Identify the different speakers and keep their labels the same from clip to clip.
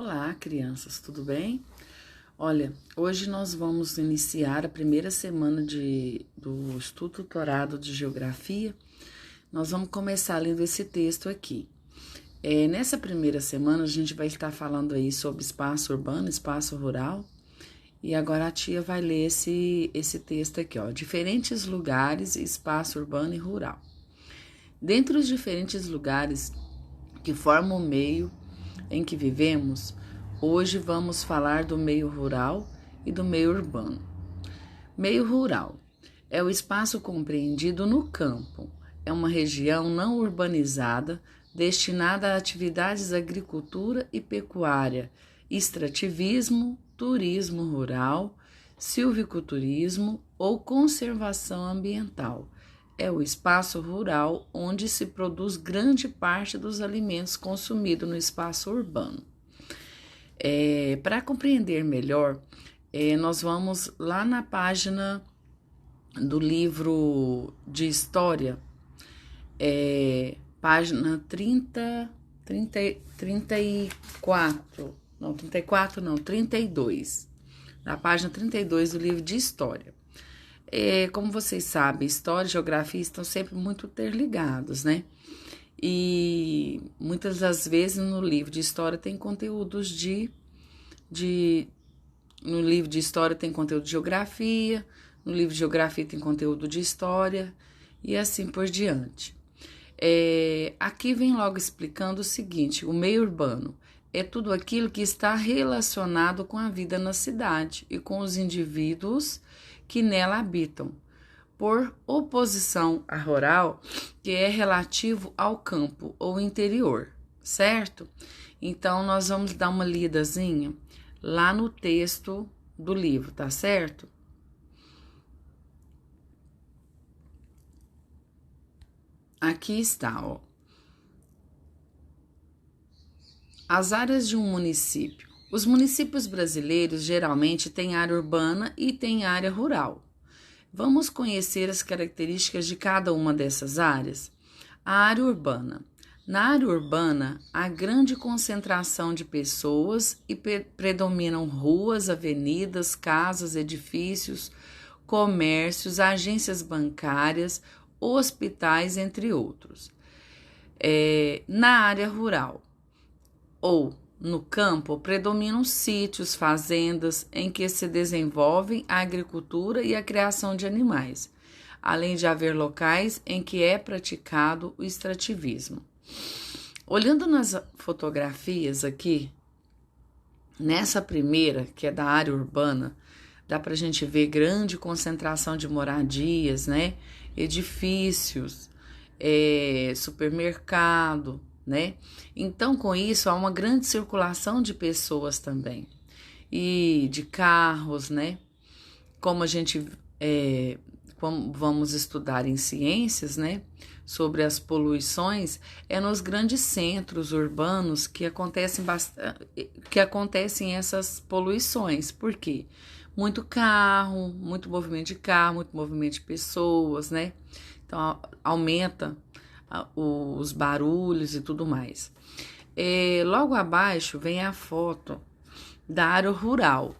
Speaker 1: Olá, crianças, tudo bem? Olha, hoje nós vamos iniciar a primeira semana do estudo tutorado de Geografia. Nós vamos começar lendo esse texto aqui. Nessa primeira semana, a gente vai estar falando aí sobre espaço urbano, espaço rural. E agora a tia vai ler esse texto aqui, ó. Diferentes lugares, espaço urbano e rural. Dentre os diferentes lugares que formam o meio em que vivemos, hoje vamos falar do meio rural e do meio urbano. Meio rural é o espaço compreendido no campo. É uma região não urbanizada destinada a atividades de agricultura e pecuária, extrativismo, turismo rural, silviculturismo ou conservação ambiental. É o espaço rural onde se produz grande parte dos alimentos consumidos no espaço urbano. Para compreender melhor, nós vamos lá na página do livro de História, página 32, na página 32 do livro de História. Como vocês sabem, História e Geografia estão sempre muito interligados, né? E muitas das vezes no livro de História tem conteúdos no livro de História tem conteúdo de Geografia, no livro de Geografia tem conteúdo de História e assim por diante. Aqui vem logo explicando o seguinte: o meio urbano é tudo aquilo que está relacionado com a vida na cidade e com os indivíduos que nela habitam, por oposição à rural, que é relativo ao campo ou interior, certo? Então, nós vamos dar uma lidazinha lá no texto do livro, tá certo? Aqui está, ó. As áreas de um município. Os municípios brasileiros geralmente têm área urbana e têm área rural. Vamos conhecer as características de cada uma dessas áreas? A área urbana. Na área urbana, há grande concentração de pessoas e predominam ruas, avenidas, casas, edifícios, comércios, agências bancárias, hospitais, entre outros. Na área rural, ou no campo, predominam sítios, fazendas em que se desenvolvem a agricultura e a criação de animais, além de haver locais em que é praticado o extrativismo. Olhando nas fotografias aqui, nessa primeira, que é da área urbana, dá para a gente ver grande concentração de moradias, né? Edifícios, supermercado, né? Então, com isso, há uma grande circulação de pessoas também e de carros, né? Como como vamos estudar em ciências, né? Sobre as poluições, é nos grandes centros urbanos que acontecem essas poluições. Por quê? Muito carro, muito movimento de carro, muito movimento de pessoas, né? Então, aumenta os barulhos e tudo mais. Logo abaixo vem a foto da área rural.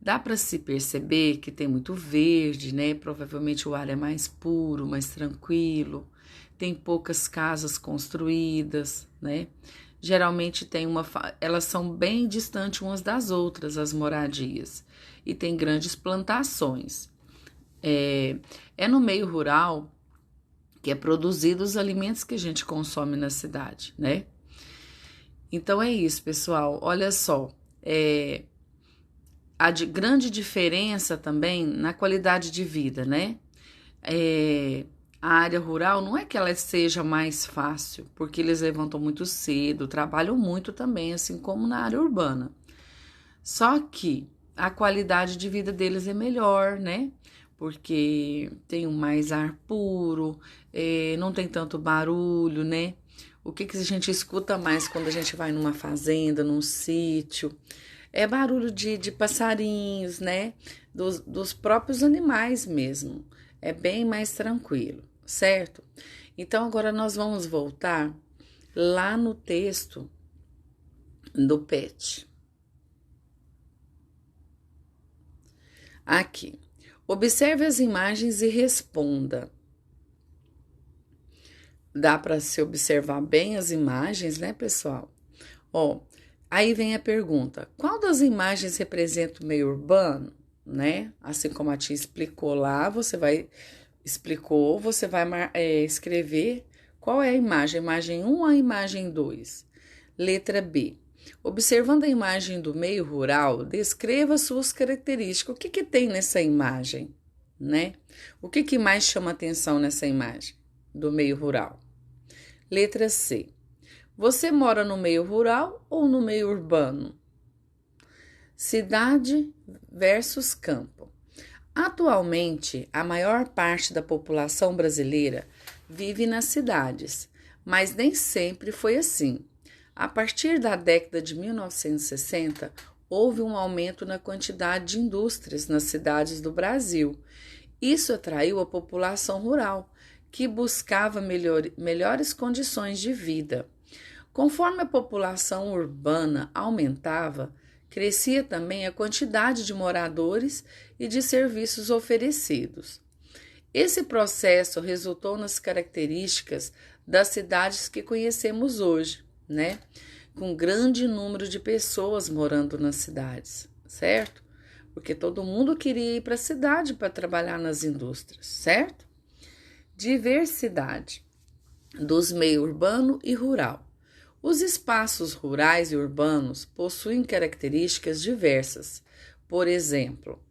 Speaker 1: Dá para se perceber que tem muito verde, né? Provavelmente o ar é mais puro, mais tranquilo. Tem poucas casas construídas, né? Geralmente elas são bem distantes umas das outras, as moradias. E tem grandes plantações. No meio rural que é produzido os alimentos que a gente consome na cidade, né? Então é isso, pessoal. Olha só, a grande diferença também na qualidade de vida, né? A área rural não é que ela seja mais fácil, porque eles levantam muito cedo, trabalham muito também, assim como na área urbana. Só que a qualidade de vida deles é melhor, né? Porque tem mais ar puro, não tem tanto barulho, né? O que a gente escuta mais quando a gente vai numa fazenda, num sítio? É barulho de passarinhos, né? Dos próprios animais mesmo. É bem mais tranquilo, certo? Então, agora nós vamos voltar lá no texto do PET. Aqui. Observe as imagens e responda. Dá para se observar bem as imagens, né, pessoal? Ó, aí vem a pergunta: qual das imagens representa o meio urbano, né? Assim como a tia explicou lá, você vai escrever qual é a imagem 1 ou a imagem 2. Letra B. Observando a imagem do meio rural, descreva suas características. O que tem nessa imagem, né? O que mais chama atenção nessa imagem do meio rural? Letra C. Você mora no meio rural ou no meio urbano? Cidade versus campo. Atualmente, a maior parte da população brasileira vive nas cidades, mas nem sempre foi assim. A partir da década de 1960, houve um aumento na quantidade de indústrias nas cidades do Brasil. Isso atraiu a população rural, que buscava melhores condições de vida. Conforme a população urbana aumentava, crescia também a quantidade de moradores e de serviços oferecidos. Esse processo resultou nas características das cidades que conhecemos hoje, né? Com grande número de pessoas morando nas cidades, certo? Porque todo mundo queria ir para a cidade para trabalhar nas indústrias, certo? Diversidade dos meios urbano e rural. Os espaços rurais e urbanos possuem características diversas. Por exemplo,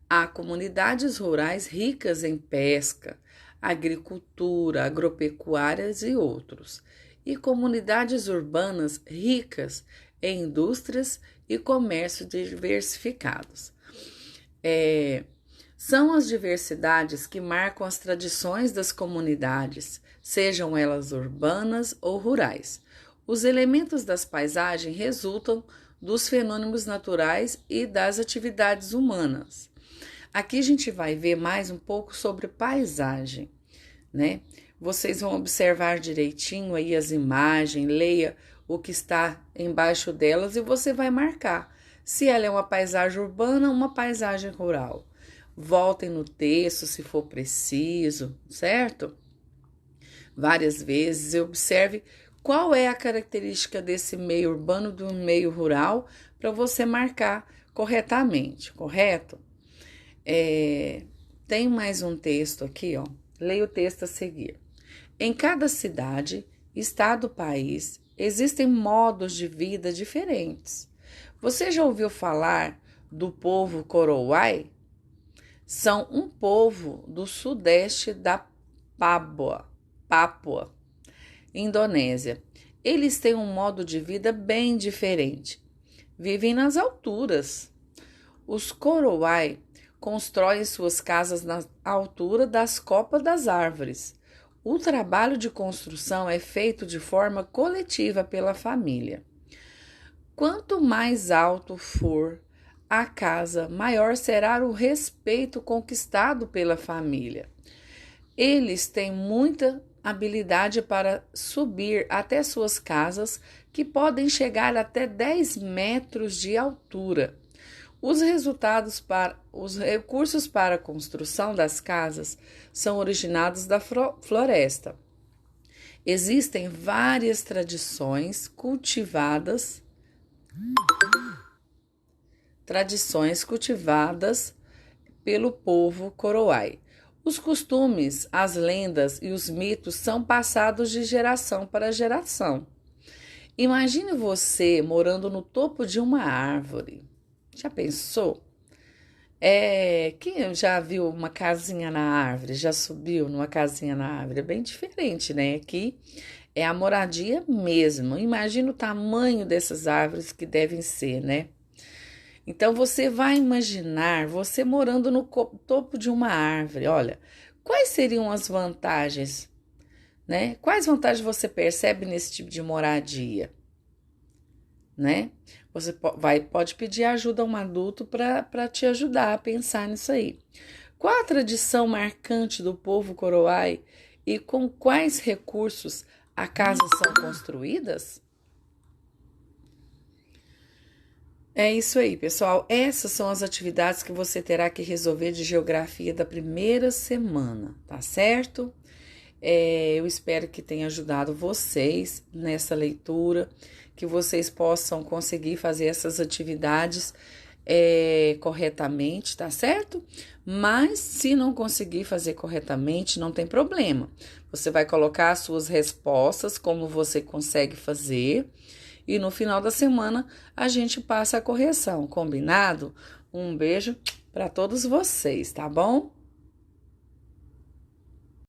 Speaker 1: há comunidades rurais ricas em pesca, agricultura, agropecuárias e outros, e comunidades urbanas ricas em indústrias e comércio diversificados. São as diversidades que marcam as tradições das comunidades, sejam elas urbanas ou rurais. Os elementos das paisagens resultam dos fenômenos naturais e das atividades humanas. Aqui a gente vai ver mais um pouco sobre paisagem, né? Vocês vão observar direitinho aí as imagens, leia o que está embaixo delas e você vai marcar se ela é uma paisagem urbana ou uma paisagem rural. Voltem no texto se for preciso, certo? Várias vezes e observe qual é a característica desse meio urbano do meio rural para você marcar corretamente, correto? Tem mais um texto aqui, ó. Leia o texto a seguir. Em cada cidade, estado, país, existem modos de vida diferentes. Você já ouviu falar do povo Korowai? São um povo do sudeste da Pápua, Indonésia. Eles têm um modo de vida bem diferente. Vivem nas alturas. Os Korowai constroem suas casas na altura das copas das árvores. O trabalho de construção é feito de forma coletiva pela família. Quanto mais alto for a casa, maior será o respeito conquistado pela família. Eles têm muita habilidade para subir até suas casas, que podem chegar até 10 metros de altura. Os recursos para a construção das casas são originados da floresta. Existem várias tradições cultivadas pelo povo Korowai. Os costumes, as lendas e os mitos são passados de geração para geração. Imagine você morando no topo de uma árvore. Já pensou? Quem já viu uma casinha na árvore? Já subiu numa casinha na árvore? É bem diferente, né? Aqui é a moradia mesmo. Imagina o tamanho dessas árvores que devem ser, né? Então, você vai imaginar você morando no topo de uma árvore. Olha, quais seriam as vantagens, né? Quais vantagens você percebe nesse tipo de moradia, né? Você pode pedir ajuda a um adulto para te ajudar a pensar nisso aí. Qual a tradição marcante do povo Korowai e com quais recursos as casas são construídas? É isso aí, pessoal. Essas são as atividades que você terá que resolver de geografia da primeira semana, tá certo? Eu espero que tenha ajudado vocês nessa leitura, que vocês possam conseguir fazer essas atividades corretamente, tá certo? Mas se não conseguir fazer corretamente, não tem problema. Você vai colocar as suas respostas, como você consegue fazer, e no final da semana a gente passa a correção, combinado? Um beijo para todos vocês, tá bom?